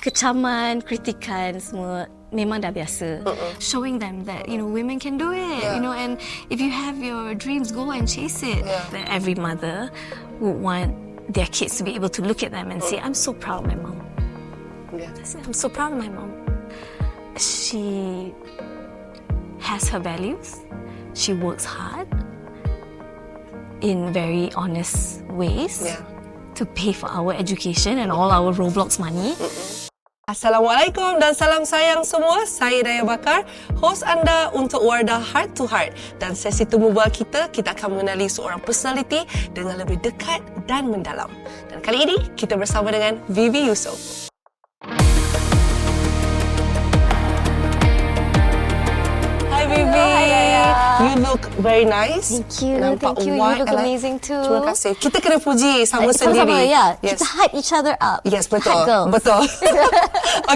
kecaman, kritikan semua memang dah biasa. Showing them that, women can do it, and if you have your dreams, go and chase it. That every mother would want their kids to be able to look at them and say, I'm so proud of my mom. I'm so proud of my mom. She has her values. She works hard in very honest ways to pay for our education and all our Roblox money. Assalamualaikum dan salam sayang semua. Saya Daya Bakar, host anda untuk Wardah Heart to Heart. Dan sesi temu bual kita akan mengenali seorang personality dengan lebih dekat dan mendalam. Dan kali ini kita bersama dengan Vivy Yusof. Hi Vivy. Hi Daya. You look very nice. Thank you. Nampak Thank you. You white. look amazing too. Terima kasih. Kita kena puji sama sendiri. Sama-sama, Kita hype each other up. Yes, betul. Hype girls. Betul.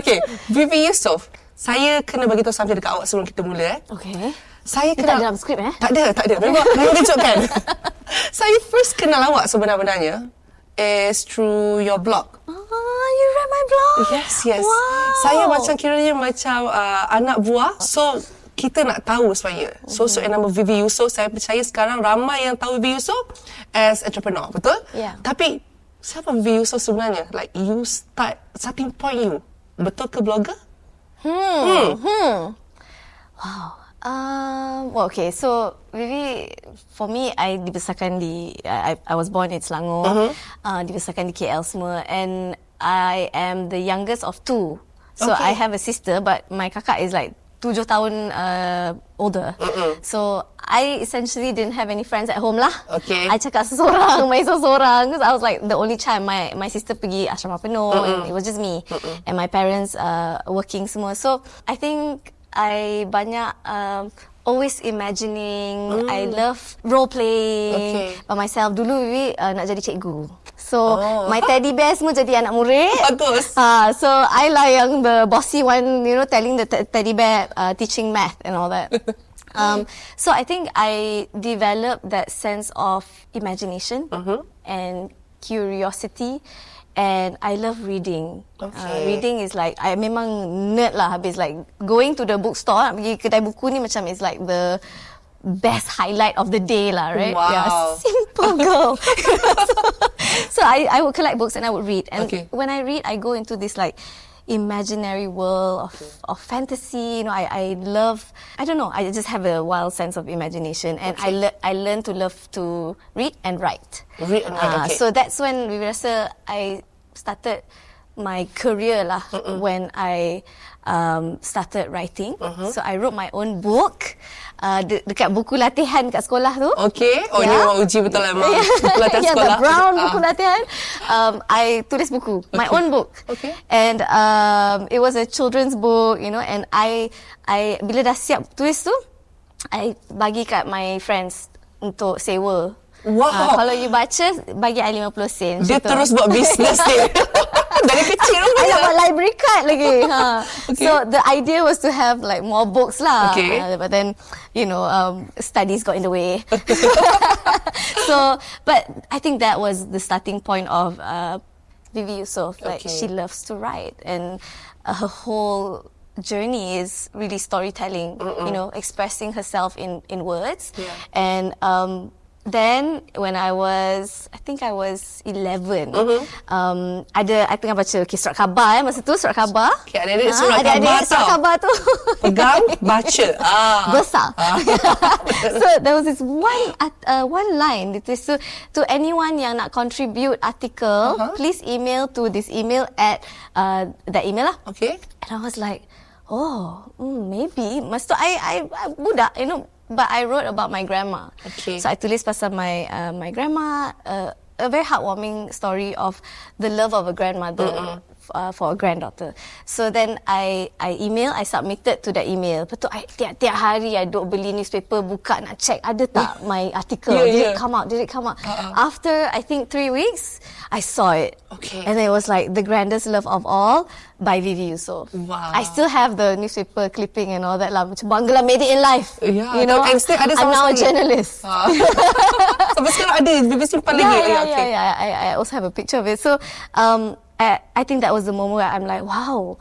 Okay, Vivy Yusof. Saya kena bagi tahu something dekat awak sebelum kita mula. Okay. Saya Tak kenal ada dalam skrip Tak ada. Memang kejutkan. Saya first kenal awak sebenarnya is through your blog. Oh, you read my blog? Yes. Wow. Saya macam kiranya macam anak buah. So kita nak tahu sebenarnya. So yang nama Vivy Yusof, saya percaya sekarang ramai yang tahu Vivy Yusof as entrepreneur, betul? Yeah. Tapi siapa Vivy Yusof sebenarnya? Like you starting point you. Betul ke blogger? Wow. Well, okay. So, Vivy, for me, I dibesarkan I was born in Selangor. Dibesarkan di KL semua. And I am the youngest of two. So, I have a sister, but my kakak is like 7 tahun older. So, I essentially didn't have any friends at home lah. Okay. I cakap seorang, main seorang. Because I was like the only child. My sister pergi asrama penuh and it was just me. And my parents working semua. So, I think I banyak always imagining. I love role playing by myself. Dulu Vivi nak jadi cikgu. So my teddy bear semua jadi anak murid. Bagus. So I lah yang the bossy one, telling the teddy bear teaching math and all that. So I think I developed that sense of imagination and curiosity. And I love reading. Reading is like, I memang nerd lah habis. Like going to the bookstore, nak pergi kedai buku ni macam is like the best highlight of the day lah, right? Wow. Yeah, simple girl. so I would collect books and I would read. And when I read, I go into this like imaginary world of fantasy. I love, I don't know, I just have a wild sense of imagination. And I learned to love to read and write. So that's when I started my career lah, when I started writing. So I wrote my own book dekat buku latihan kat sekolah tu. Ni memang uji betul lah memang buku latihan sekolah. The brown buku latihan. I tulis buku, my own book. And it was a children's book, and I bila dah siap tulis tu, I bagi kat my friends untuk sewa. Wow. Kalau you baca, bagi I 50 sen. Dia terus buat bisnes dia. Dari kecil rupanya. I nak buat library card lagi. So the idea was to have like more books lah. But then, studies got in the way. So, but I think that was the starting point of Vivy Yusof. Like she loves to write, and her whole journey is really storytelling. Expressing herself in words. And then when I think I was 11. I tengah baca surat khabar masa tu, surat khabar. Adik-adik surat khabar tu. Pegang, baca. Besar. So there was this one line ditulis to anyone yang nak contribute article, please email to this email at that email lah. And I was like, maybe. Masa tu I budak, but I wrote about my grandma. So I tulis pasal my grandma, a very heartwarming story of the love of a grandmother for a granddaughter. So then I submitted to the email. Lepas tu tiap hari I duk beli newspaper, buka nak check ada tak my article. Did it come out? After I think 3 weeks, I saw it. And it was like The Grandest Love of All by Vivy Yusof. Wow. I still have the newspaper clipping and all that lah. Macam bangga lah, made it in life. And still ada I'm now a journalist. Sampai sekarang ada, Vivy simpan lagi. I also have a picture of it. So I think that was the moment where I'm like, wow,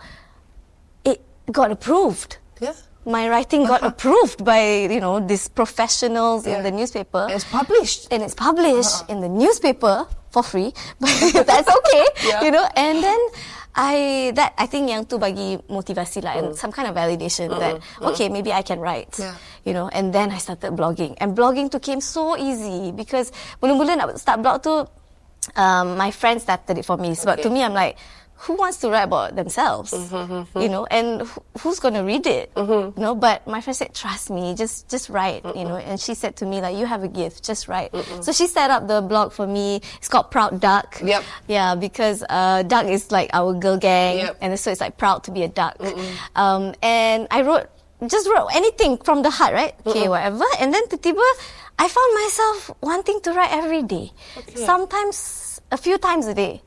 it got approved. Yeah. My writing got approved by, these professionals in the newspaper. And it's published. And it's published in the newspaper for free. But that's okay, And then I think yang tu bagi motivasi lah, and some kind of validation that, okay, maybe I can write. And then I started blogging. And blogging tu came so easy because mula-mula nak start blog tu, my friend started it for me. Sebab to me, I'm like, who wants to write about themselves? And who's going to read it? But my friend said, trust me, just write, and she said to me, like, you have a gift, just write. So she set up the blog for me. It's called Proud Duck. Yep. Yeah, because Duck is like our girl gang. Yep. And so it's like proud to be a duck. And I wrote anything from the heart, right? Okay, whatever. And then tiba-tiba, I found myself wanting to write every day. Sometimes a few times a day.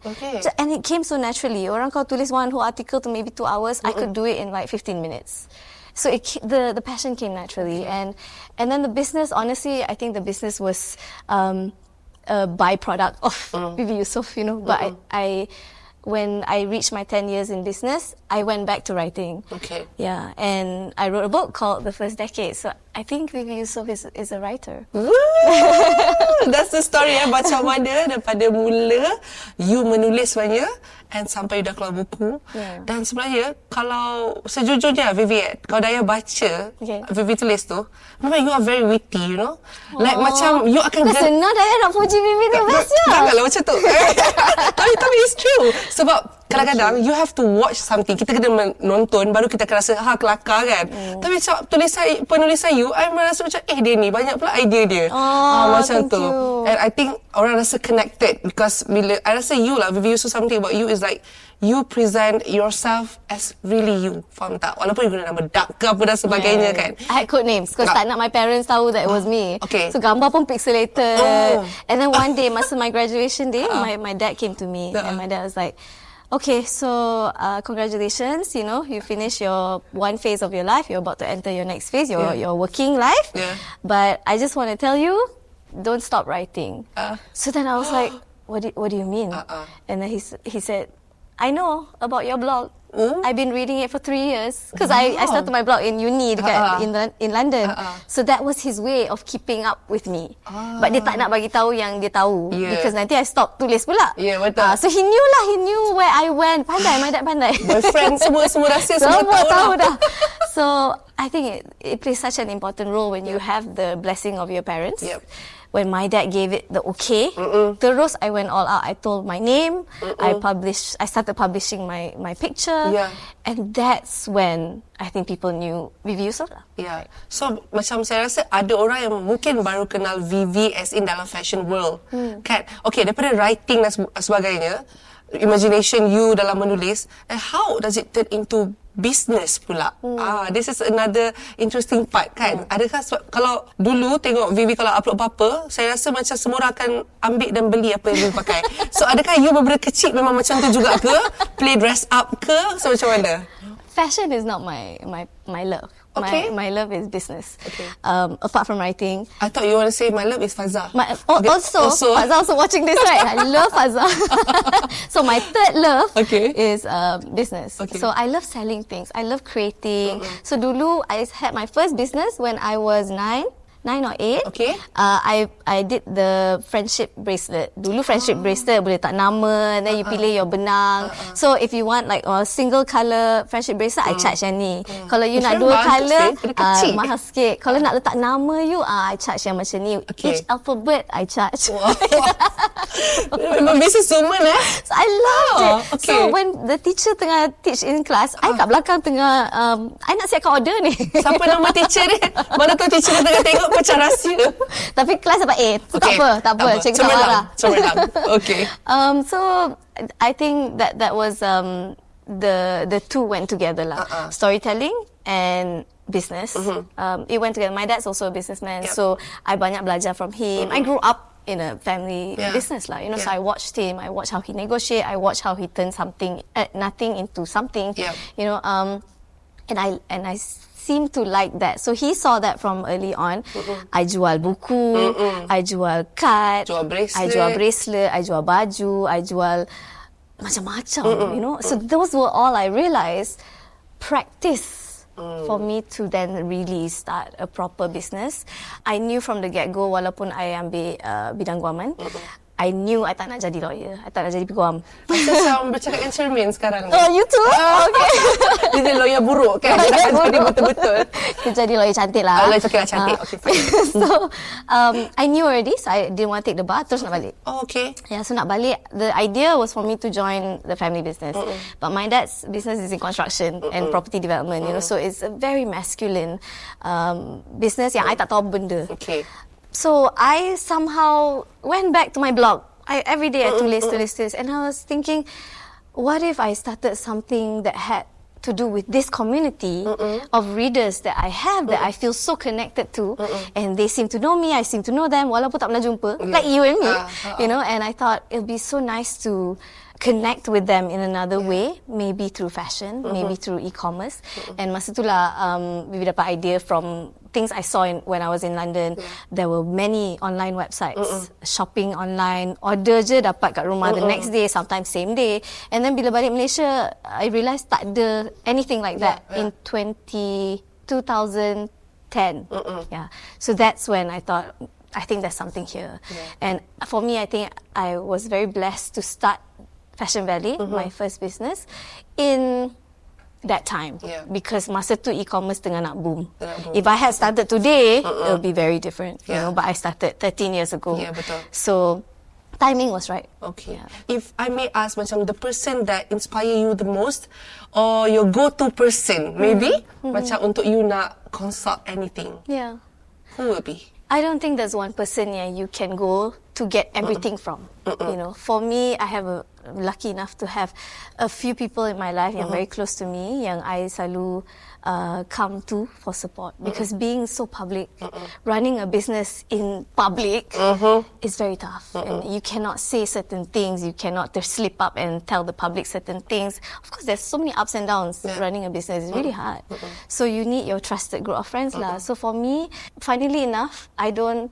And it came so naturally. Orang kau tulis one whole article to maybe 2 hours, I could do it in like 15 minutes. So the passion came naturally. And then the business, honestly, I think the business was a byproduct of Vivy Yusof, But when I reached my 10 years in business, I went back to writing. Yeah, and I wrote a book called The First Decade. So I think Vivy Yusof is a writer. Woo! That's the story macam mana daripada mula you menulis sebenarnya and sampai you dah keluar buku. Dan sebenarnya kalau sejujurnya Vivy, kalau Daya baca Vivy tulis tu, memang you are very witty, Like macam you akan senang Daya nak puji Vivy tu best je. Janganlah macam tu. Tapi it's true. Sebab kadang-kadang you have to watch something. Kita kena menonton baru kita akan rasa kelakar kan. Tapi macam penulisan you, I merasa macam dia ni banyak pula idea dia. Macam tu. You. And I think orang rasa connected because bila I rasa you lah, Vivy Yusof, something about you is like you present yourself as really you. Faham tak? Walaupun you guna nama duck ke apa dan sebagainya kan. I had code names because tak nak my parents tahu that it was me. Okay. So gambar pun pixelated. And then one day masa my graduation day, my dad came to me and my dad was like, okay, so congratulations, you finish your one phase of your life, you're about to enter your next phase, your working life. But I just want to tell you, don't stop writing. So then I was like, what do you mean? And then he said, I know about your blog. I've been reading it for 3 years because I started my blog in uni in London. So that was his way of keeping up with me. But dia tak nak bagi tahu yang dia tahu because nanti I stop tulis pula. Betul. So he knew where I went. Pandai, my dad pandai. Boyfriend semua rahsia semua tahu dah. So I think it plays such an important role when you have the blessing of your parents. When my dad gave it the okay, terus I went all out. I told my name. I started publishing my picture. And that's when I think people knew Vivy Yusof lah. So macam saya rasa ada orang yang mungkin baru kenal Vivy as in dalam fashion world. Kan? Okay, daripada writing dan sebagainya, imagination you dalam menulis, and how does it turn into business pula? This is another interesting part kan. Adakah kalau dulu tengok Vivy kalau upload apa-apa, saya rasa macam semua orang akan ambil dan beli apa yang Vivy pakai. So adakah you berbeza kecil memang macam tu juga ke? Play dress up ke? So macam mana? Fashion is not my love. My love is business. Apart from writing. I thought you want to say my love is Fazza. Also, Fazza also watching this, right? I love Fazza. So my third love is business. So I love selling things. I love creating. So dulu I had my first business when I was 9 or 8. I did the friendship bracelet. Dulu friendship bracelet boleh tak nama, and then you pilih your benang. So if you want like a single colour friendship bracelet, I charge yang ni. Kalau you nak dua colour, mahal sikit. Kalau nak letak nama you, I charge yang macam ni. Each alphabet, I charge. Memang businesswoman So I loved it. So when the teacher tengah teach in class, I kat belakang tengah, I nak siapkan order ni. Siapa nama teacher ni? Mana tahu teacher tengah tengok macam rahsia. Tapi kelas dapat A. Tak apa. Cikgu tak marah. Okay. So I think that was the two went together lah. Storytelling and business. It went together. My dad's also a businessman, so I banyak belajar from him. I grew up in a family business lah, so I watched him. I watched how he negotiate. I watched how he turned nothing into something. And I seem to like that. So he saw that from early on. I jual buku, I jual card, jual bracelet. I jual bracelet, I jual baju, I jual macam-macam, you know. So those were all I realized practice for me to then really start a proper business. I knew from the get-go, walaupun I ambil bidang guaman, I knew I tak nak jadi lawyer. I tak nak jadi peguam. Macam bercakap dengan cermin sekarang ni. Oh, you too? Okay. Dia jadi lawyer buruk kan? Dia nak jadi betul-betul. Dia jadi lawyer cantik lah. Lawyer cantik. Okay, fine. So, I knew already, so I didn't want to take the bar, terus nak balik. Oh, okay. Yeah, so nak balik, the idea was for me to join the family business. But my dad's business is in construction and property development, you know, so it's a very masculine business yang I tak tahu benda. Okay. So I somehow went back to my blog. Every day I tulis, and I was thinking, what if I started something that had to do with this community of readers that I have, that I feel so connected to, and they seem to know me, I seem to know them, walaupun tak pernah jumpa, like you and me, you know. And I thought it'd be so nice to connect with them in another way, maybe through fashion, maybe through e-commerce. And masa itulah Vivi dapat idea from things I saw when I was in London. There were many online websites, shopping online, order je dapat kat rumah the next day, sometimes same day. And then bila balik Malaysia, I realised tak ada anything like that in 2010. Yeah. So that's when I thought, I think there's something here. And for me, I think I was very blessed to start Fashion Valley, my first business, in that time. Because masa tu e-commerce tengah nak boom. If I had started today, it would be very different. You know, but I started 13 years ago. Yeah, betul. So timing was right. Okay. If I may ask, macam the person that inspire you the most, or your go-to person, maybe, macam untuk you nak consult anything, Yeah. who will be? I don't think there's one person you can go to get everything from. You know, for me, I have lucky enough to have a few people in my life yang very close to me, yang I selalu come to for support. Because being so public, running a business in public is very tough. And you cannot say certain things, you cannot slip up and tell the public certain things. Of course, there's so many ups and downs running a business. It's really hard. So you need your trusted group of friends lah. So for me, funnily enough, I don't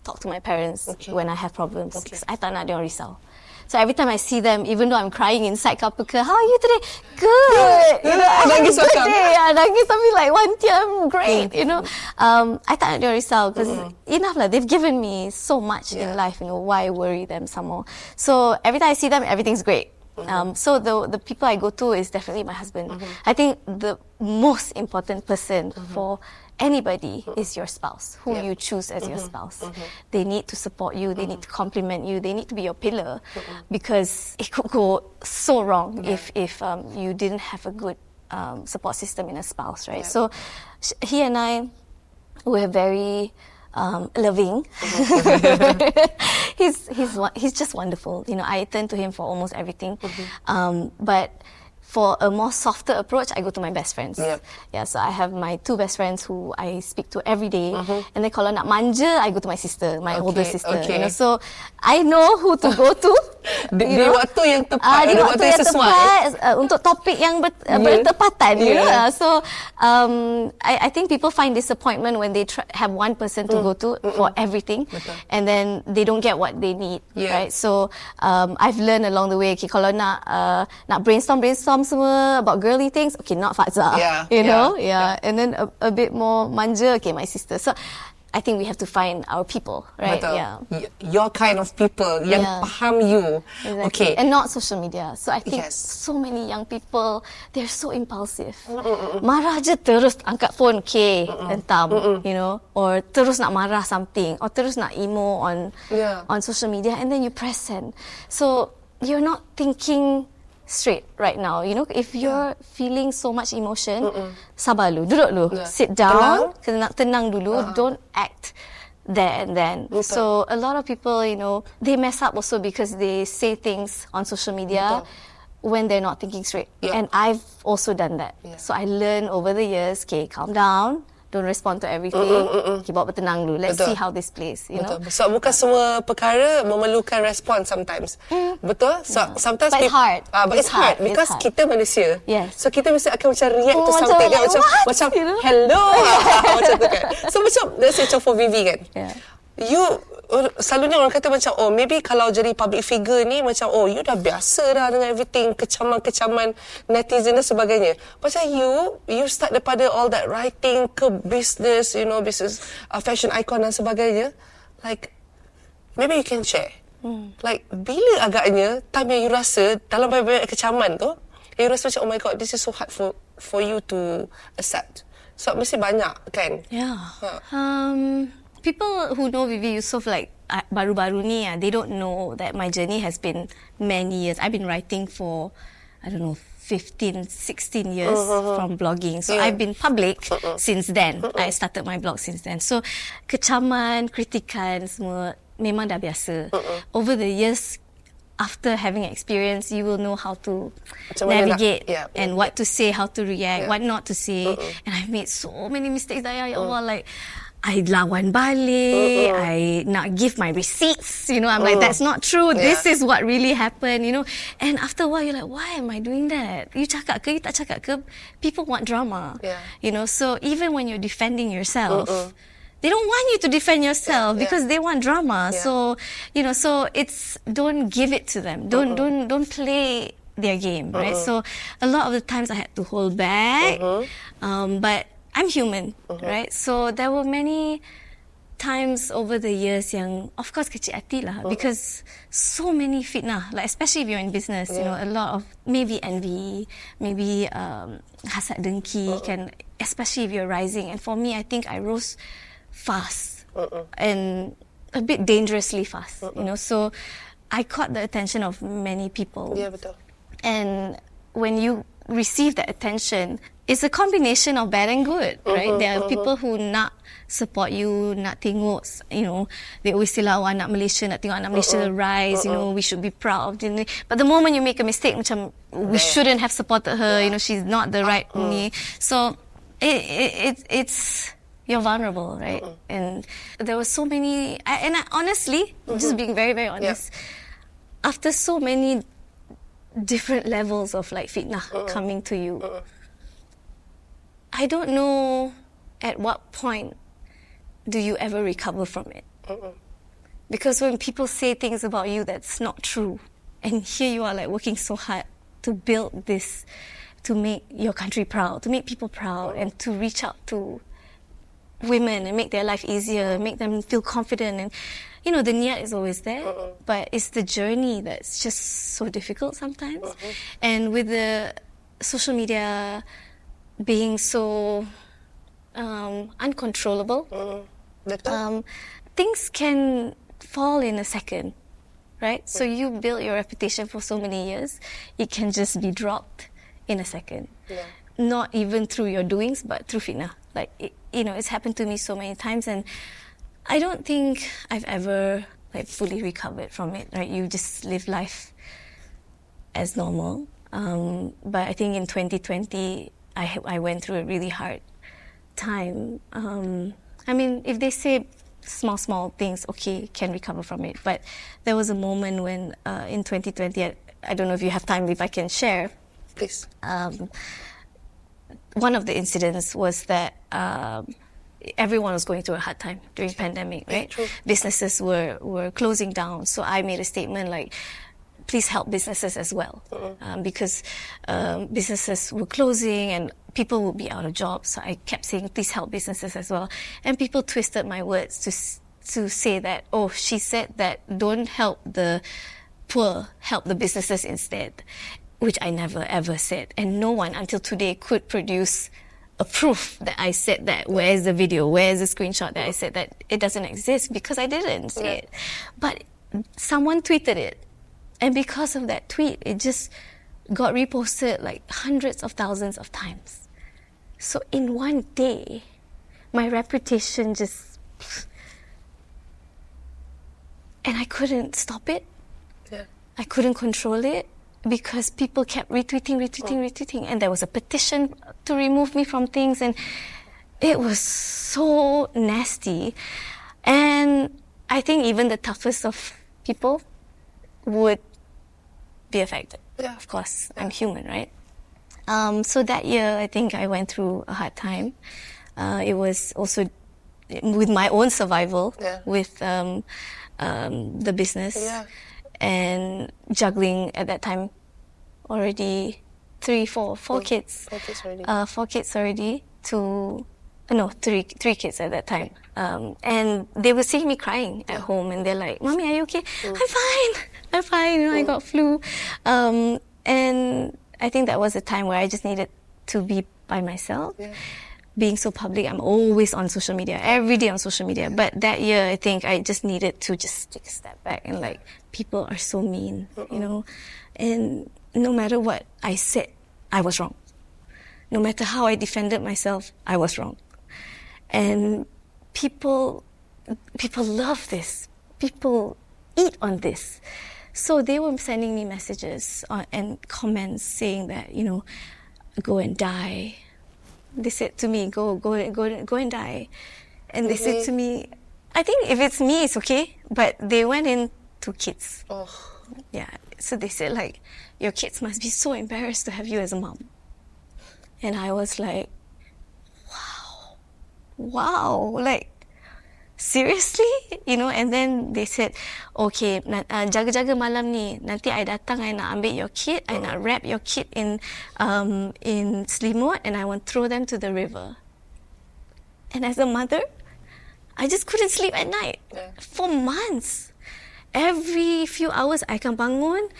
talk to my parents when I have problems. Because I tak nak dia orang risau. So every time I see them, even though I'm crying inside, how are you today? Good. You know, I had a good day. Nangis tapi like, one tear, I'm great. You know, I tak nak dia orang risau because enough lah. They've given me so much in life. You know, why worry them some more? So every time I see them, everything's great. So the people I go to is definitely my husband. I think the most important person for anybody is your spouse, who you choose as your spouse. They need to support you, they need to compliment you, they need to be your pillar, because it could go so wrong if you didn't have a good support system in a spouse, right? So he and I were very loving. He's just wonderful. You know, I turn to him for almost everything. But for a more softer approach, I go to my best friends. Yeah, so I have my two best friends who I speak to every day. And then kalau nak manja, I go to my sister, my older sister. You know, so I know who to go to. Di waktu yang tepat, di waktu yang sesuai. tepat, untuk topik yang bertepatan. You know? So I think people find disappointment when they have one person to go to for everything, and then they don't get what they need. Right? So I've learned along the way. Okay, kalau nak brainstorm semua about girly things, okay, not Fazza. You know, and then a bit more manja. Okay, my sister. So I think we have to find our people, right? Betul. Yeah. Your kind of people yang faham you. Exactly. Okay. And not social media. So I think so many young people, they're so impulsive. Marah je terus angkat phone, okay, hentam, you know, or terus nak marah something, or terus nak emo on social media, and then you press send. So you're not thinking straight right now. You know, if you're feeling so much emotion, sabar lu, duduk lu, sit down, tenang dulu, don't act there and then. So a lot of people, you know, they mess up also because they say things on social media when they're not thinking straight. And I've also done that. So I learned over the years, okay, calm down, don't respond to everything. Okay, bawa bertenang dulu. Let's see how this plays, you know. So bukan semua perkara memerlukan respon sometimes. Betul? So sometimes But it's hard. But it's hard because kita manusia. Yes. So kita mesti akan macam react to something like, macam you know? hello. Macam tu kan. So macam let's say for Vivi kan. You selalunya orang kata macam, oh maybe kalau jadi public figure ni macam, oh you dah biasa dah dengan everything, kecaman-kecaman netizen dan sebagainya. Macam you start daripada all that writing ke business, you know, business, fashion icon dan sebagainya. Like, maybe you can share. Like, bila agaknya time yang you rasa dalam banyak-banyak kecaman tu, you rasa macam, oh my god, this is so hard for you to accept. So, mesti banyak kan? Yeah. People who know Vivy Yusof like baru-baru ni, they don't know that my journey has been many years. I've been writing for, I don't know, 15, 16 years from blogging. So I've been public since then. I started my blog since then. So kecaman, kritikan semua memang dah biasa. Over the years, after having experience, you will know how to navigate and what to say, how to react, what not to say. And I've made so many mistakes. Ya Allah, like I lawan balik, I not give my receipts, you know, I'm like, that's not true, this is what really happened, you know. And after a while, you're like, why am I doing that? You cakap ke, you tak cakap ke? People want drama, you know. So even when you're defending yourself, they don't want you to defend yourself because they want drama. So, you know, so it's, don't give it to them. Don't play their game, right? So a lot of the times I had to hold back, but I'm human, right? So there were many times over the years yang, of course, kecil hati lah, because so many fitnah, like especially if you're in business, you know, a lot of maybe envy, maybe hasad dengki, can, especially if you're rising. And for me, I think I rose fast and a bit dangerously fast, you know. So I caught the attention of many people. Yeah, betul. And when you receive that attention, it's a combination of bad and good, right? There are people who nak support you, nak tengok, you know, they always say lah, anak Malaysia, nak tengok anak Malaysia rise, you know, we should be proud. But the moment you make a mistake, macam, we shouldn't have supported her, you know, she's not the right ni. So it's, you're vulnerable, right? And there were so many, and I honestly, just being very, very honest, after so many different levels of like fitnah coming to you, I don't know at what point do you ever recover from it. Because when people say things about you that's not true, and here you are like working so hard to build this, to make your country proud, to make people proud, and to reach out to women and make their life easier, make them feel confident, and you know, the niyat is always there, but it's the journey that's just so difficult sometimes. And with the social media being so uncontrollable, things can fall in a second, right? So you build your reputation for so many years, it can just be dropped in a second. Not even through your doings, but through fitnah. Like, you know, it's happened to me so many times, and I don't think I've ever like fully recovered from it, right? You just live life as normal. But I think in 2020, I went through a really hard time. I mean, if they say small things, okay, can recover from it. But there was a moment when in 2020, I don't know if you have time, if I can share. Please. One of the incidents was that everyone was going through a hard time during pandemic, right? Businesses were closing down. So I made a statement like, please help businesses as well. Because businesses were closing and people would be out of jobs. So I kept saying, please help businesses as well. And people twisted my words to say that, oh, she said that don't help the poor, help the businesses instead. Which I never ever said. And no one until today could produce a proof that I said that. Where's the video? Where's the screenshot that I said that? It doesn't exist because I didn't say it. But someone tweeted it. And because of that tweet, it just got reposted like hundreds of thousands of times. So in one day, my reputation just... And I couldn't stop it. I couldn't control it. Because people kept retweeting, and there was a petition to remove me from things, and it was so nasty. And I think even the toughest of people would be affected. Of course, I'm human, right? So that year, I think I went through a hard time. It was also with my own survival, Yeah. with the business, and juggling at that time already four kids. 4 kids already. 4 kids already to no, three kids at that time. And they were seeing me crying at home, and they're like, "Mommy, are you okay?" I'm fine. You know, I got flu. And I think that was a time where I just needed to be by myself. Being so public, I'm always on social media, every day on social media. But that year, I think I just needed to just take a step back, and like, people are so mean, you know, and no matter what I said, I was wrong. No matter how I defended myself, I was wrong. And people love this. People eat on this. So they were sending me messages and comments saying that, you know, go and die. They said to me, go and die. And they said to me, I think if it's me, it's okay. But they went into kids. Yeah. So they said, like, your kids must be so embarrassed to have you as a mom. And I was like, wow, like, seriously? You know, and then they said, okay, jaga-jaga malam ni, nanti I datang, I nak ambil your kid, I nak wrap your kid in selimut, and I want to throw them to the river. And as a mother, I just couldn't sleep at night for months. Every few hours, I akan bangun,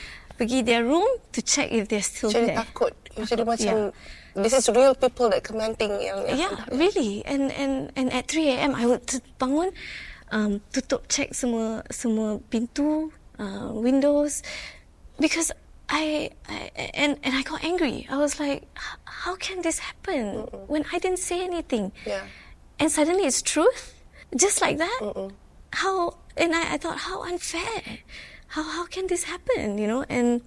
pergi their room to check if they're still Jadi there. takut. Jadi macam, this is real people that commenting yang really. And at 3 a.m. I would bangun, tutup, check semua pintu, windows, because I got angry. I was like, how can this happen when I didn't say anything? And suddenly it's truth, just like that. How? And I thought, how unfair. How can this happen? You know. And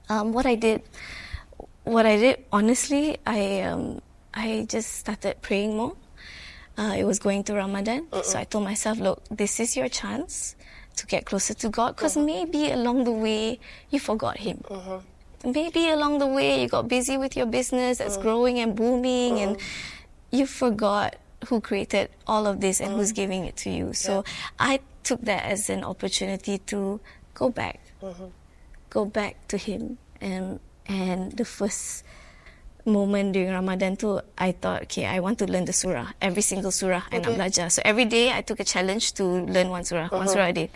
what I did, honestly, I just started praying more. It was going to Ramadan, so I told myself, look, this is your chance to get closer to God, because maybe along the way you forgot Him. Maybe along the way you got busy with your business that's growing and booming, and you forgot who created all of this and who's giving it to you. So I took that as an opportunity to go back to Him. And the first moment during Ramadan too, I thought, okay, I want to learn the surah, every single surah, I nak belajar. So every day I took a challenge to learn one surah a day.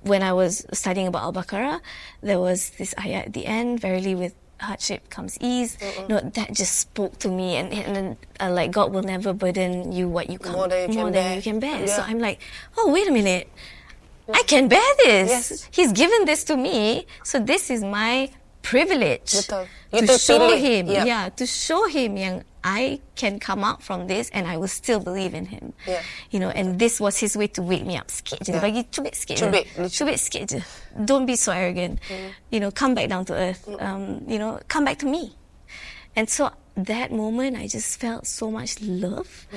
When I was studying about Al-Baqarah, there was this ayat at the end, verily with hardship comes ease. No, that just spoke to me, and like, God will never burden you what you can't, more than you can bear. So I'm like, oh, wait a minute. I can bear this. He's given this to me, so this is my privilege to show Him. To show Him yang I can come out from this and I will still believe in Him. You know, and this was His way to wake me up. Sikit je, bagi cubit sikit je. Cubit sikit je. Don't be so arrogant. You know, come back down to earth. You know, come back to me. And so that moment, I just felt so much love.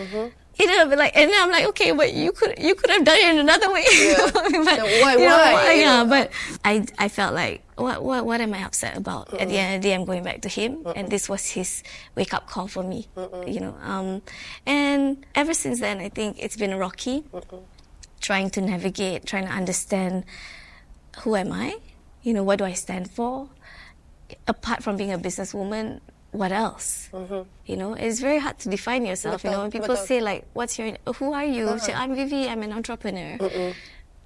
You know, like, and then I'm like, okay, but you could have done it in another way. But, why? But I felt like, what am I upset about? At the end of the day, I'm going back to Him, and this was His wake up call for me. You know, and ever since then, I think it's been rocky, trying to navigate, trying to understand who am I. You know, what do I stand for? Apart from being a businesswoman, what else? You know, it's very hard to define yourself. You know, when people say like, who are you? Say, I'm Vivy, I'm an entrepreneur.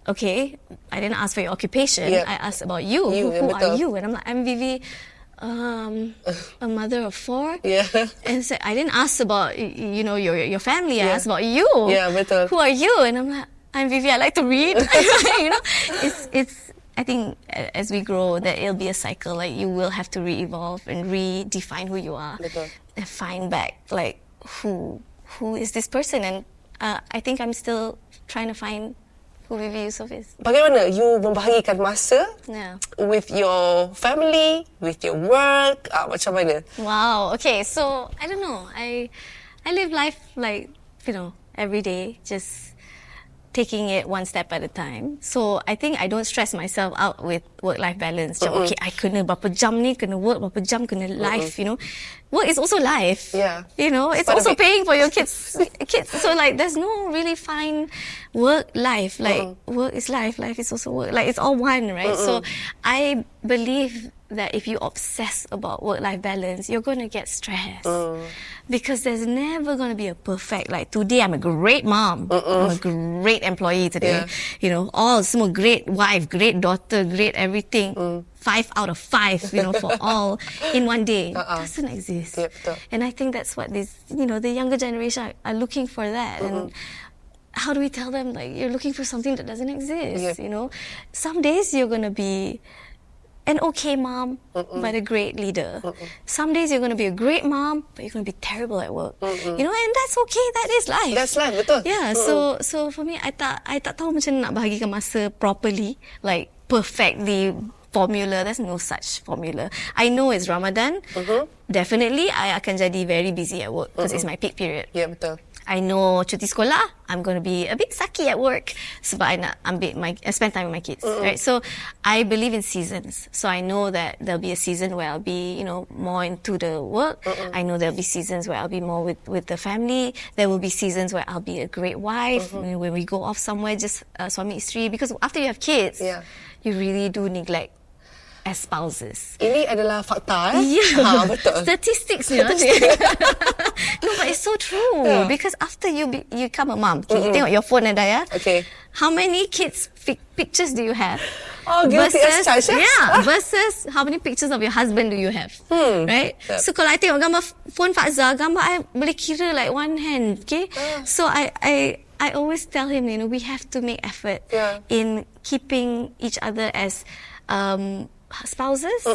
Okay, I didn't ask for your occupation. I asked about you. Who are you? And I'm like, I'm Vivy, a mother of 4. And so I didn't ask about, you know, your family. I asked about you. Who are you? And I'm like, I'm Vivy, I like to read. You know, it's I think as we grow, that it'll be a cycle. Like, you will have to re-evolve and redefine who you are, and find back like who is this person. And I think I'm still trying to find who Vivy Yusof is. Bagaimana you membahagikan masa with your family, with your work? Macam mana? Wow. Okay. So I don't know. I live life like, you know, every day, just taking it one step at a time. So I think I don't stress myself out with work-life balance. Macam, okay, I kena berapa jam ni, kena work, berapa jam kena life, you know. Work is also life. Yeah. You know, it's also paying for your kids. So like, there's no really fine work-life. Like, work is life, life is also work. Like, it's all one, right? So I believe that if you obsess about work-life balance, you're going to get stressed. Because there's never going to be a perfect, like, today I'm a great mom, I'm a great employee today. You know, all, semua great wife, great daughter, great everything. 5 out of 5, you know, for all in one day. Doesn't exist. And I think that's what this, you know, the younger generation are looking for that. And how do we tell them, like, you're looking for something that doesn't exist, you know? Some days you're going to be an okay mom, but a great leader. Some days you're going to be a great mom, but you're going to be terrible at work. You know, and that's okay. That is life. That's life, betul. Yeah. So for me, I tak tahu macam nak bahagikan masa properly, like perfectly formula. There's no such formula. I know it's Ramadan. Definitely, I akan jadi very busy at work because it's my peak period. Yeah, betul. I know cuti sekolah, I'm going to be a bit sucky at work sebab I nak spend time with my kids, right? So I believe in seasons. So I know that there'll be a season where I'll be, you know, more into the work. I know there'll be seasons where I'll be more with the family. There will be seasons where I'll be a great wife. You know, when we go off somewhere, just suami isteri. Because after you have kids, you really do neglect as spouses. Ini adalah fakta, Yeah, betul. Statistics, you know. No, but it's so true. Because after you become a mom, you tengok your phone ada ya. Okay. How many kids pictures do you have? Oh, guilty as charged. Yeah, versus how many pictures of your husband do you have? Right? So kalau I tengok gambar phone Fazal, gambar I boleh kira like one hand, okay? So I always tell him, you know, we have to make effort in keeping each other as spouses,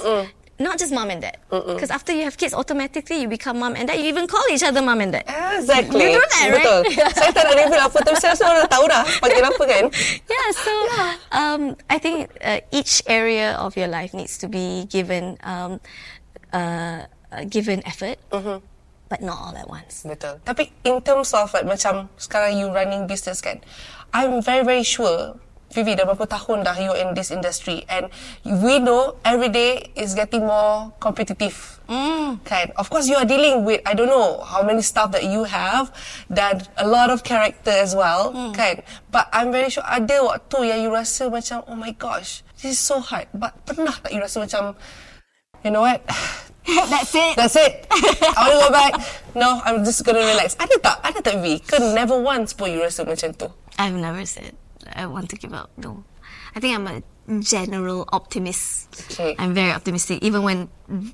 not just mom and dad. Because after you have kids, automatically you become mom and dad. You even call each other mom and dad. Exactly. You do that, right? Betul. Saya tak nak reveal apa, tapi saya rasa orang dah tahu dah panggil apa kan. Yeah, so I think each area of your life needs to be given effort. But not all at once. Betul. Tapi in terms of like macam sekarang you running business kan, I'm very very sure Vivy, dah berapa tahun dah you're in this industry and we know every day is getting more competitive. Kan? Of course you are dealing with, I don't know how many staff that you have dan a lot of character as well. Kan? But I'm very sure ada waktu yang you rasa macam, oh my gosh, this is so hard. But pernah tak you rasa macam, you know what? That's it. That's it. I want to go back. No, I'm just gonna relax. Ada tak V? Ke never once pun you rasa macam tu? I've never said I want to give up. No. I think I'm a general optimist. Okay. I'm very optimistic. Even when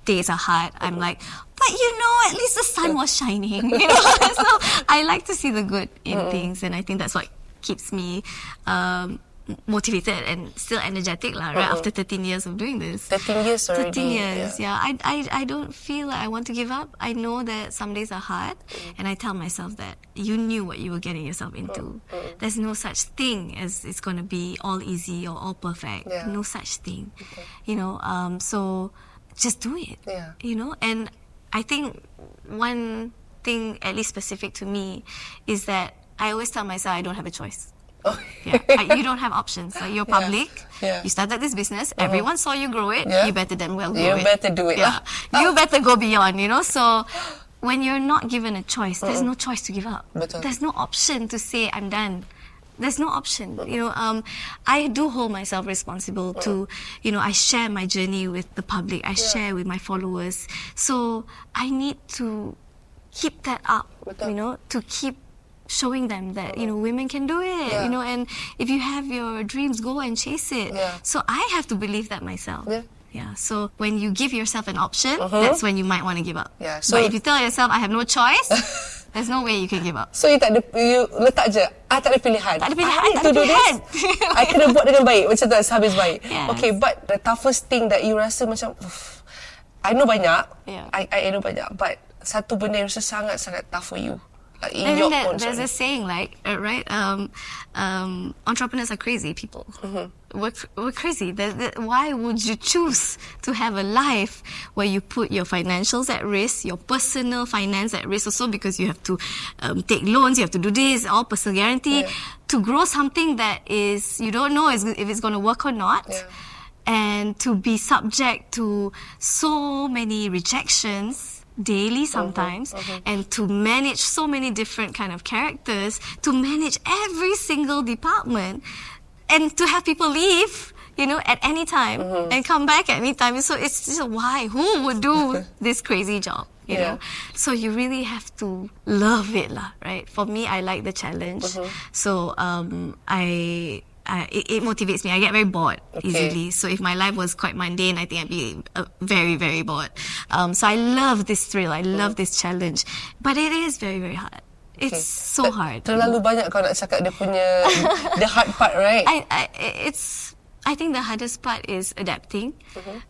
days are hard, I'm like, but you know, at least the sun was shining. You know? So I like to see the good in things, and I think that's what keeps me motivated and still energetic lah, right? After 13 years of doing this. 13 years already. 13 years, yeah. I don't feel like I want to give up. I know that some days are hard, and I tell myself that you knew what you were getting yourself into. There's no such thing as it's going to be all easy or all perfect. No such thing. You know, so just do it. You know, and I think one thing, at least specific to me, is that I always tell myself I don't have a choice. You don't have options. Like, you're public. You started this business. Everyone saw you grow it. You better damn well grow it. You better do it. You better go beyond, you know. So when you're not given a choice, there's no choice to give up. Betul. There's no option to say I'm done. There's no option. You know, I do hold myself responsible to, you know, I share my journey with the public. I share with my followers. So I need to keep that up. You know, to keep showing them that, you know, women can do it, you know, and if you have your dreams, go and chase it. So I have to believe that myself. So when you give yourself an option, that's when you might want to give up. So but if you tell yourself, I have no choice, there's no way you can give up. So you letak je, tak ada pilihan. Tak ada pilihan, I need to do this. I kena buat dengan baik, macam tu, sehabis baik. Okay, but the toughest thing that you rasa macam, I know banyak, I know banyak, but satu benda yang rasa sangat-sangat tough for you. in your own there's journey? a saying like, right? Entrepreneurs are crazy people. We're crazy. Why would you choose to have a life where you put your financials at risk, your personal finance at risk also, because you have to take loans, you have to do this, all personal guarantee, to grow something that is, you don't know if it's going to work or not. Yeah. And to be subject to so many rejections daily sometimes, and to manage so many different kind of characters, to manage every single department, and to have people leave, at any time and come back at any time. So it's just why? Who would do this crazy job? You know? So you really have to love it, right? For me, I like the challenge. So it motivates me. I get very bored easily. So if my life was quite mundane, I think I'd be very, very bored. So I love this thrill. I love this challenge. But it is very, very hard. It's so hard. Terlalu banyak kau nak cakap dia punya the hard part, right? I think the hardest part is adapting.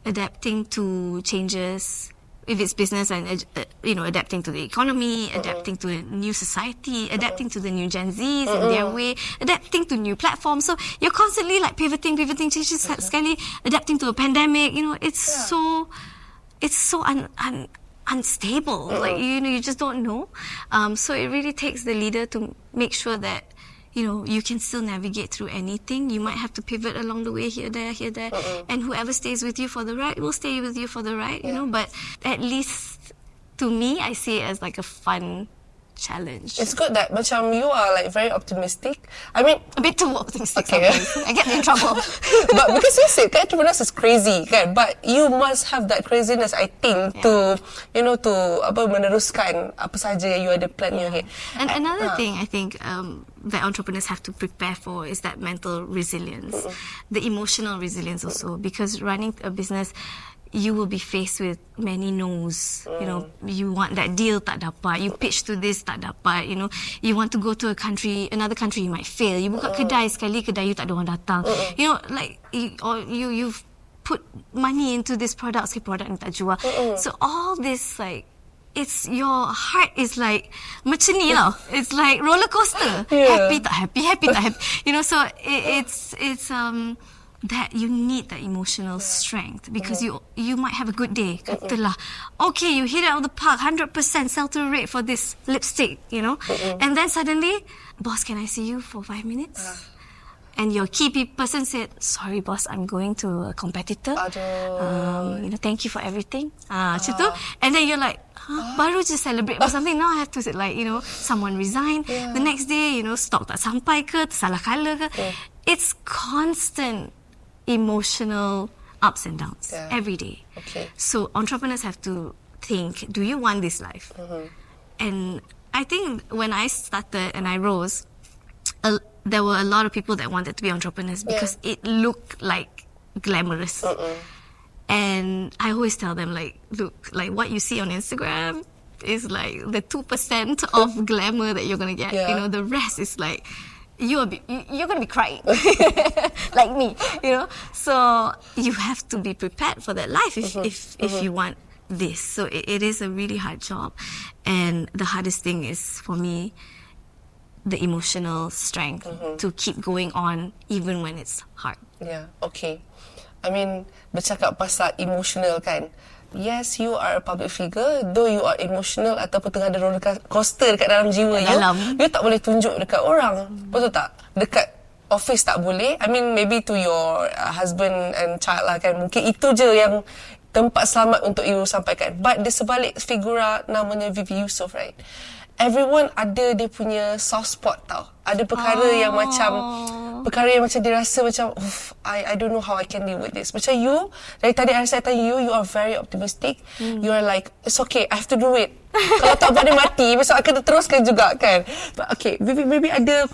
Adapting to changes. If it's business, and adapting to the economy, adapting to a new society, adapting to the new Gen Zs and their way, adapting to new platforms. So you're constantly like pivoting, changes sekali, adapting to a pandemic. It's so unstable. Like you just don't know. So it really takes the leader to make sure that you can still navigate through anything. You might have to pivot along the way, here, there, and whoever stays with you for the ride will stay with you for the ride, but at least to me, I see it as like a fun challenge. It's good that macam you are like very optimistic. I mean, a bit too optimistic sometimes. I get in trouble. But because you said entrepreneurs is crazy, kan? But you must have that craziness, I think, to meneruskan apa saja yang you ada plan in your head. And another thing I think that entrepreneurs have to prepare for is that mental resilience, the emotional resilience also, because running a business, you will be faced with many no's. You want that deal, tak dapat. You pitch to this, tak dapat. You want to go to another country, you might fail. You buka kedai sekali, kedai you tak ada orang datang. You've put money into this product, product ni tak jual. So all this it's your heart is like macam ni lah. It's like roller coaster. Happy tak happy, happy tak happy. So it's that you need that emotional strength, because you might have a good day. Katalah, okay, you hit it out of the park, 100% sell-through rate for this lipstick, and then suddenly, boss, can I see you for 5 minutes? And your key person said, sorry boss, I'm going to a competitor. Thank you for everything. Macam tu. And then you're like, baru je celebrate or something. Now I have to someone resigned. The next day, stock tak sampai ke, salah color ke. It's constant emotional ups and downs every day. So entrepreneurs have to think, do you want this life? And I think when I started and I rose, there were a lot of people that wanted to be entrepreneurs because it looked like glamorous. And I always tell them, look, what you see on Instagram is like the 2% of glamour that you're going to get. The rest is like, you're going to be crying like me, So you have to be prepared for that life if you want this. So it is a really hard job. And the hardest thing is, for me, the emotional strength to keep going on even when it's hard. Yeah, okay. I mean, bercakap pasal emotional kan. Yes, you are a public figure, though you are emotional ataupun tengah ada roller coaster dekat dalam jiwa you tak boleh tunjuk dekat orang. Betul tak? Dekat office tak boleh. I mean, maybe to your husband and child lah kan. Mungkin itu je yang tempat selamat untuk you sampaikan. But di sebalik figura namanya Vivy Yusof, right? Everyone ada dia punya soft spot tau. Ada perkara yang macam dia rasa macam I don't know how I can deal with this. Macam you, dari tadi saya tanya you are very optimistic. You are like, it's okay, I have to do it. Kalau tak buat dia mati, besok akan teruskan juga kan. But okay, maybe ada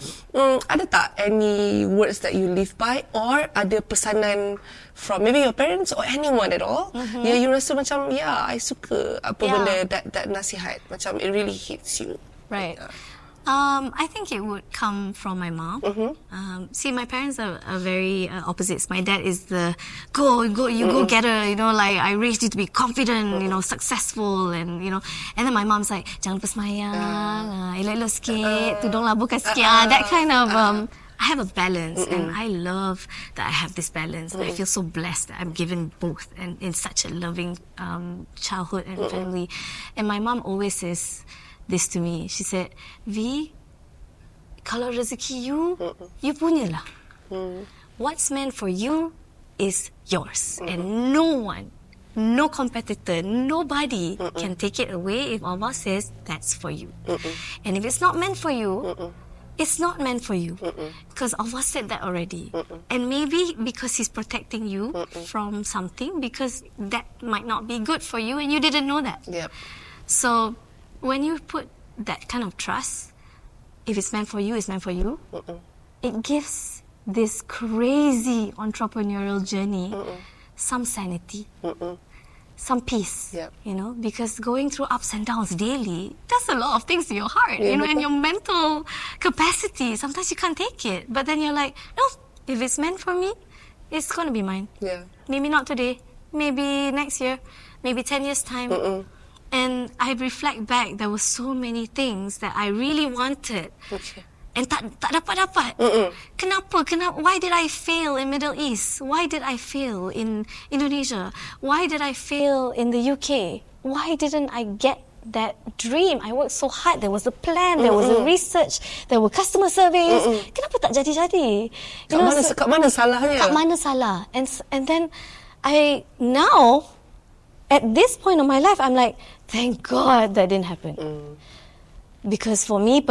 tak any words that you live by, or ada pesanan from maybe your parents or anyone at all, yang you rasa macam, I suka apa benda that nasihat, macam it really hits you. Right. I think it would come from my mom. See, my parents are very opposites. My dad is the go getter. You know, like I raised you to be confident, you know, successful, and you know. And then my mom's like, jangan lupa semayang, elok-elok sikit, tudung labuhkan sikit. That kind of. I have a balance, and I love that I have this balance. And I feel so blessed that I'm given both, and in such a loving childhood and family. And my mom always says this to me. She said, V, kalau rezeki you punya lah. What's meant for you is yours. And no one, no competitor, nobody can take it away if Allah says that's for you. And if it's not meant for you, it's not meant for you. Because Allah said that already. And maybe because He's protecting you from something, because that might not be good for you and you didn't know that. Yep. So when you put that kind of trust, if it's meant for you, it's meant for you. It gives this crazy entrepreneurial journey some sanity, some peace. Yep. You know, because going through ups and downs daily does a lot of things to your heart, you know, and your mental capacity. Sometimes you can't take it, but then you're like, no, if it's meant for me, it's gonna be mine. Yeah. Maybe not today, maybe next year, maybe 10 years time. And I reflect back, there were so many things that I really wanted. And tak dapat. Kenapa? Why did I fail in Middle East? Why did I fail in Indonesia? Why did I fail in the UK? Why didn't I get that dream? I worked so hard. There was a plan, there was a research, there were customer surveys. Kenapa tak jadi-jadi? Kat mana salahnya? Kat mana salah? And then I now, at this point of my life, I'm like, thank God that didn't happen. Because for me,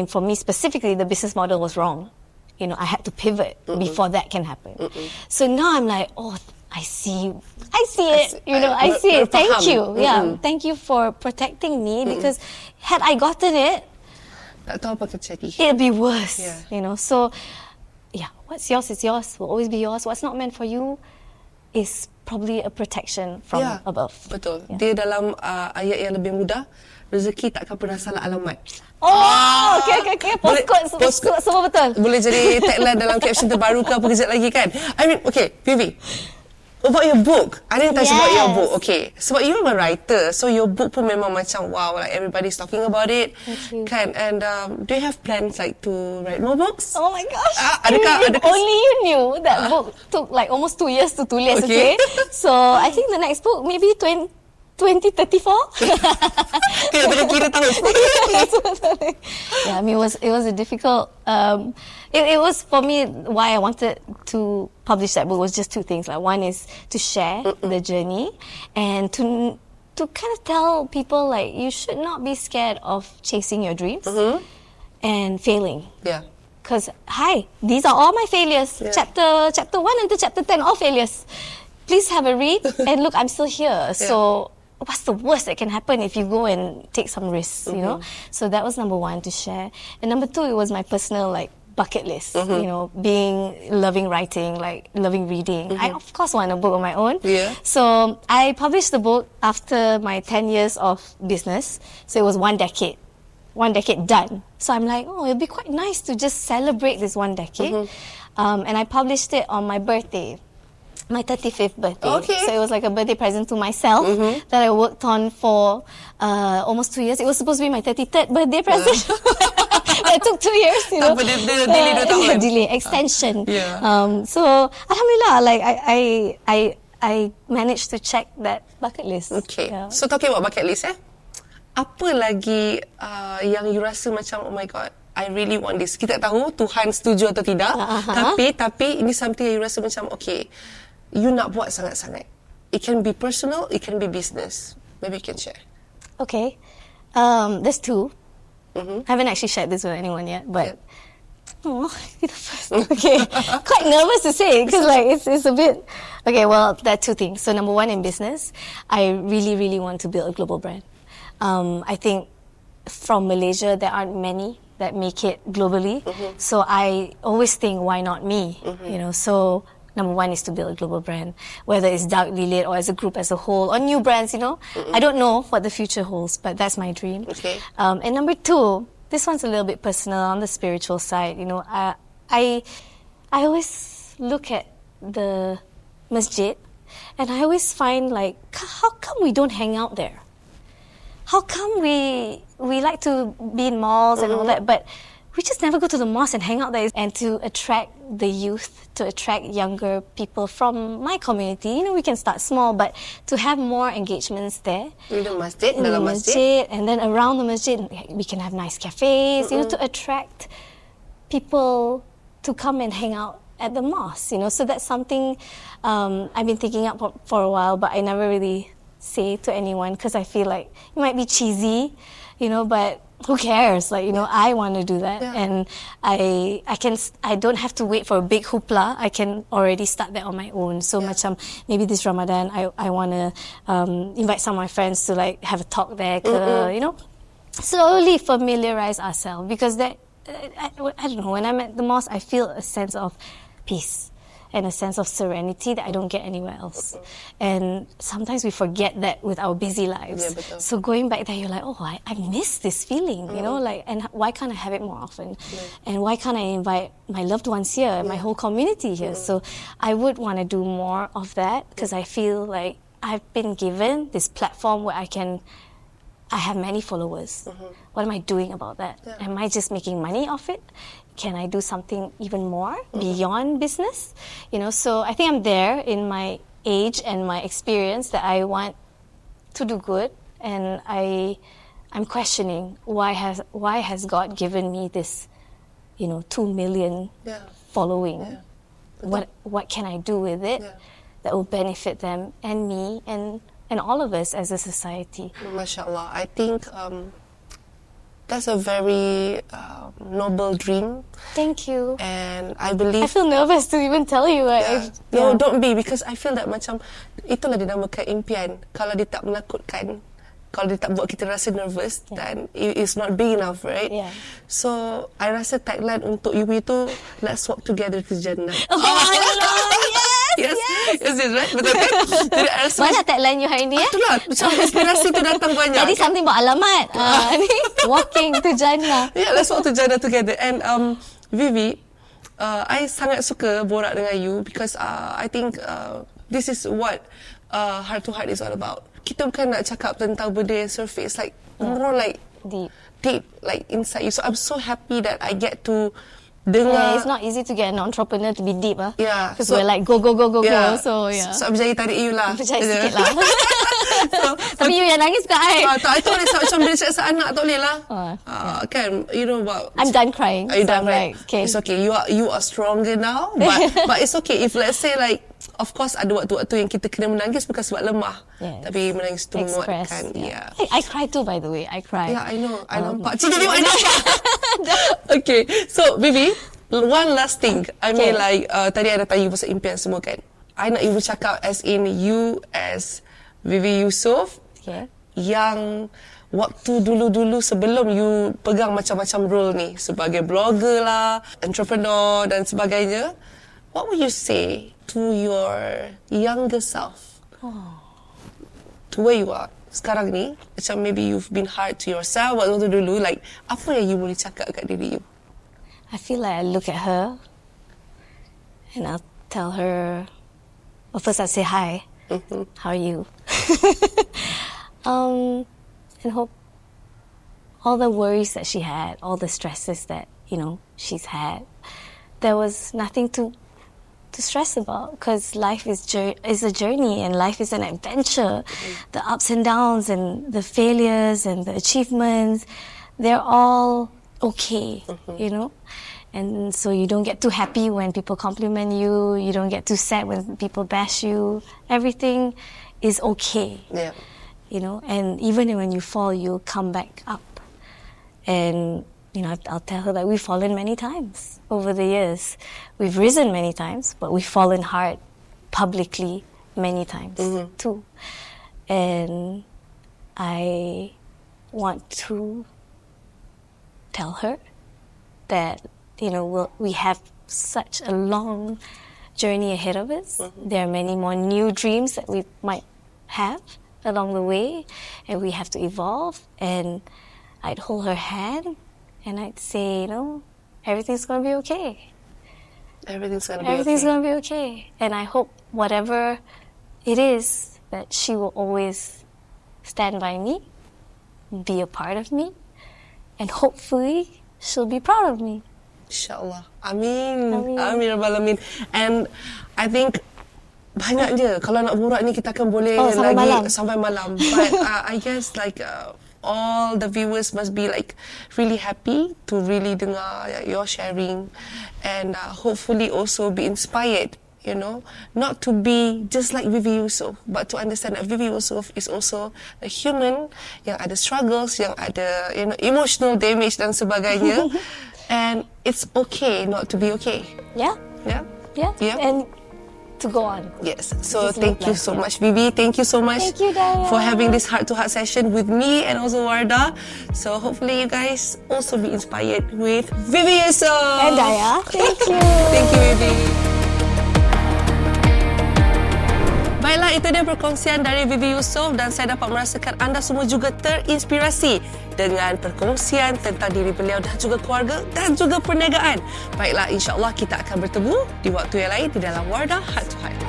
for me specifically, the business model was wrong. You know, I had to pivot before that can happen. So now I'm like, oh, I see it. You know, I see it. Thank you. Yeah, thank you for protecting me, because had I gotten it, tak tahu apa akan jadi. it'd be worse. Yeah. You know, so yeah, what's yours is yours. Will always be yours. What's not meant for you is probably a protection from above. Betul. Yeah. Dia dalam ayat yang lebih mudah, rezeki tak akan pernah salah alamat. Oh, okay. Postcode semua betul. Boleh jadi tagline dalam caption terbaru ke apa kejap lagi kan? I mean, okay, Vivy. About your book, I didn't touch about your book. Okay, sebab you're a writer, so your book pun memang macam wow, like everybody's talking about it. Thank you. Kan? And do you have plans like to write more books? Oh my gosh. Adakah If only you knew that book took like almost 2 years to tulis, okay? So I think the next book maybe 2034. Kena kira tahun. Yeah, I mean it was a difficult. It was for me why I wanted to publish that book was just two things. Like one is to share the journey, and to kind of tell people like you should not be scared of chasing your dreams and failing. Yeah. Because these are all my failures. Yeah. Chapter 1 until chapter 10, all failures. Please have a read, and look, I'm still here. So what's the worst that can happen if you go and take some risks, you know? So that was number one, to share. And number two, it was my personal like bucket list, you know, loving writing, like loving reading. I of course want a book on my own. Yeah. So I published the book after my 10 years of business. So it was 1 decade. 1 decade done. So I'm like, oh, it'd be quite nice to just celebrate this 1 decade. And I published it on my birthday. My 35th birthday. Okay. So it was like a birthday present to myself that I worked on for almost 2 years. It was supposed to be my 33rd birthday present. It took 2 years, you know. Tapi dia delay 2 tahun. Delay, extension. Yeah. So Alhamdulillah, like I managed to check that bucket list. Okay. Yeah. So talking about bucket list, apa lagi yang you rasa macam oh my god, I really want this. Kita tak tahu Tuhan setuju atau tidak. Tapi ini something yang you rasa macam okay, you nak buat sangat-sangat. It can be personal, it can be business. Maybe you can share. Okay. There's two. I haven't actually shared this with anyone yet, but you're the first. Okay. Quite nervous to say because like it's a bit. Okay, well, there are two things. So number one, in business, I really, really want to build a global brand. I think from Malaysia, there aren't many that make it globally. So I always think, why not me? You know, so number one is to build a global brand, whether it's darkly lit or as a group as a whole, or new brands, you know. I don't know what the future holds, but that's my dream. Okay. And number two, this one's a little bit personal on the spiritual side. You know, I always look at the masjid, and I always find like, how come we don't hang out there? How come we like to be in malls and all that, but we just never go to the mosque and hang out there? And to attract the youth, to attract younger people from my community, you know, we can start small, but to have more engagements there. In the masjid, In the dalam masjid. and then around the masjid, we can have nice cafes, you know, to attract people to come and hang out at the mosque, you know. So that's something I've been thinking up for a while, but I never really say to anyone because I feel like it might be cheesy, you know, but who cares? Like, you know, I want to do that, and I don't have to wait for a big hoopla. I can already start that on my own. So macam maybe this Ramadan, I want to invite some of my friends to like have a talk there, you know, slowly familiarize ourselves, because that I don't know, when I'm at the mosque, I feel a sense of peace and a sense of serenity that I don't get anywhere else. And sometimes we forget that with our busy lives. Yeah, so going back there, you're like, oh, I miss this feeling, you know, like, and why can't I have it more often? And why can't I invite my loved ones here, my whole community here? So I would want to do more of that, because I feel like I've been given this platform where I have many followers. What am I doing about that? Am I just making money off it? Can I do something even more beyond business? You know, so I think I'm there in my age and my experience that I want to do good, and I'm questioning why has God given me this, you know, 2 million following? What can I do with it that will benefit them and me and all of us as a society? MashaAllah, I think that's a very noble dream. Thank you. And I believe... I feel nervous to even tell you. No, don't be, because I feel that macam itulah dinamakan impian. Kalau dia tak menakutkan, kalau dia tak buat kita rasa nervous, then it's not big enough, right? Yeah. So, I rasa tagline untuk you itu, let's walk together to Jannah. Oh, yes, right? Betul kan? Jadi, I rasa mana tagline you hari ni? itulah, macam inspirasi tu datang banyak. Jadi something buat alamat. Ni walking to Jannah. Yeah, let's walk to Jannah together. And Vivy, I sangat suka borak dengan you, because I think this is what heart to heart is all about. Kita bukan nak cakap tentang benda yang surface, like more like deep, like inside you. So I'm so happy that I get to dengar. Yeah, it's not easy to get an entrepreneur to be deep, Yeah, because we're like go. Yeah. So yeah. So I'm jadi tarik you lah. Percaya sikit lah. Tapi you yang nangis bukan I. Tak, itu boleh macam bila cakap pasal anak, tak boleh lah. Kan, you know about... I'm done crying. Are you so done, right? like, okay. It's okay. You are stronger now, but it's okay if let's say like, of course ada waktu-waktu yang kita kena menangis bukan sebab lemah. Yes. Tapi menangis tu menguatkan. Yeah. I cry too, by the way. I cry. Yeah, I know. I nampak. Cik, I nampak. Okay, so Vivy, one last thing. I mean, like tadi ada tanya pasal impian semua kan. I nak ibu cakap as in you as Vivy Yusof, yang waktu dulu-dulu sebelum you pegang macam-macam role ni sebagai blogger lah, entrepreneur dan sebagainya, what would you say to your younger self? To where you are sekarang ni, macam maybe you've been hard to yourself waktu dulu, like apa yang you boleh cakap kat diri you? I feel like I look at her and I'll tell her, well, first I'll say hi. How are you? And hope all the worries that she had, all the stresses that, you know, she's had, there was nothing to stress about, because life is a journey, and life is an adventure. The ups and downs and the failures and the achievements, they're all okay, you know? And so you don't get too happy when people compliment you. You don't get too sad when people bash you. Everything is okay. Yeah. You know, and even when you fall, you'll come back up. And, you know, I'll tell her that we've fallen many times over the years. We've risen many times, but we've fallen hard publicly many times too. And I want to tell her that, you know, we have such a long journey ahead of us. There are many more new dreams that we might have along the way, and we have to evolve. And I'd hold her hand and I'd say, everything's gonna be okay. Everything's gonna be Everything's okay. gonna be okay. And I hope whatever it is, that she will always stand by me, be a part of me, and hopefully she'll be proud of me. InsyaAllah. Amin. Amin. Amin Rabbal Alamin. And I think banyak je. Kalau nak borak ni kita akan boleh sampai lagi malam. sampai malam. But I guess like all the viewers must be like really happy to really dengar your sharing, and hopefully also be inspired, not to be just like Vivy Yusof, but to understand that Vivy Yusof is also a human yang ada struggles, yang ada emotional damage dan sebagainya. And it's okay not to be okay. Yeah, Yeah? yeah. And to go on. Yes. So Just thank live you life, so yeah. much, Vivy. Thank you so much Thank you, Daya. for having this heart-to-heart session with me and also Wardah. So hopefully you guys also be inspired with Vivy Yusof. And Daya, thank you. Thank you, Vivy. Baiklah, itu dia perkongsian dari Vivy Yusof dan saya dapat merasakan anda semua juga terinspirasi dengan perkongsian tentang diri beliau dan juga keluarga dan juga perniagaan. Baiklah, insyaAllah kita akan bertemu di waktu yang lain di dalam Wardah Heart to Heart.